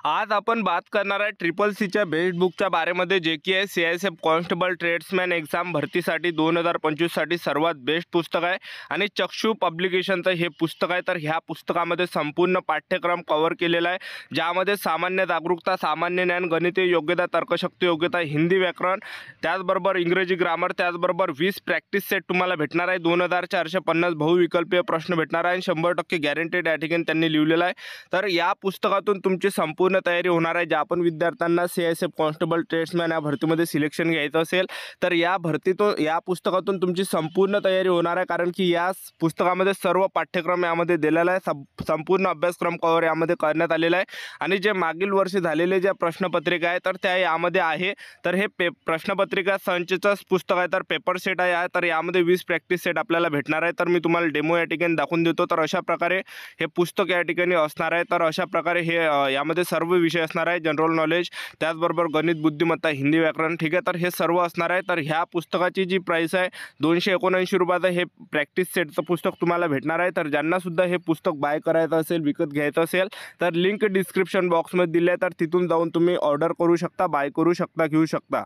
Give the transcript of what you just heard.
आज आपण बात करणार आहे ट्रिपल सीच्या बेस्ट बुकच्या बारेमध्ये, जे की आहे CISF कॉन्स्टेबल ट्रेड्समॅन एक्झाम भरतीसाठी 2025 साठी सर्वात बेस्ट पुस्तक आहे आणि चक्षु पब्लिकेशनचं हे पुस्तक आहे। तर ह्या पुस्तकामध्ये संपूर्ण पाठ्यक्रम कव्हर केलेला आहे, ज्यामध्ये सामान्य जागरूकता, सामान्य ज्ञान, गणितीय योग्यता, तर्कशक्ती योग्यता, हिंदी व्याकरण, त्याचबरोबर इंग्रजी ग्रामर, त्याचबरोबर 20 प्रॅक्टिस सेट तुम्हाला भेटणार आहे। 2450 बहुविकल्पीय प्रश्न भेटणार आहे आणि 100% गॅरंटेड या ठिकाणी त्यांनी लिहिलेलं आहे। तर या पुस्तकातून तुमची संपूर्ण तयारी होणार आहे। ज्या आपण विद्यार्थ्यांना CISF कॉन्स्टेबल ट्रेड्समॅन या भरतीमध्ये सिलेक्शन घ्यायचं असेल तर या पुस्तकातून तुमची संपूर्ण तयारी होणार आहे, कारण की या पुस्तकामध्ये सर्व पाठ्यक्रम यामध्ये दिलेला आहे, संपूर्ण अभ्यासक्रम कव्हर यामध्ये करण्यात आलेला आहे आणि जे मागील वर्षी झालेले ज्या प्रश्नपत्रिका आहे तर त्या यामध्ये आहे। तर हे प्रश्नपत्रिका संचचं पुस्तक आहे, तर पेपर सेट आहे, तर यामध्ये 20 प्रॅक्टिस सेट आपल्याला भेटणार आहे। तर मी तुम्हाला डेमो या ठिकाणी दाखवून देतो। तर अशा प्रकारे हे पुस्तक या ठिकाणी असणार आहे। तर अशा प्रकारे हे यामध्ये सर्व विषय असणार आहे, जनरल नॉलेज, त्याचबरोबर गणित, बुद्धिमत्ता, हिंदी व्याकरण, ठीक आहे। तर हे सर्व असणार आहे। तर ह्या पुस्तकाची जी प्राइस आहे 279 रुपयाचं हे प्रॅक्टिस सेटचं पुस्तक तुम्हाला भेटणार आहे। तर ज्यांना सुद्धा हे पुस्तक बाय करायचं असेल, विकत घ्यायचं असेल तर लिंक डिस्क्रिप्शन बॉक्समध्ये दिली आहे, तर तिथून जाऊन तुम्ही ऑर्डर करू शकता, बाय करू शकता, घेऊ शकता।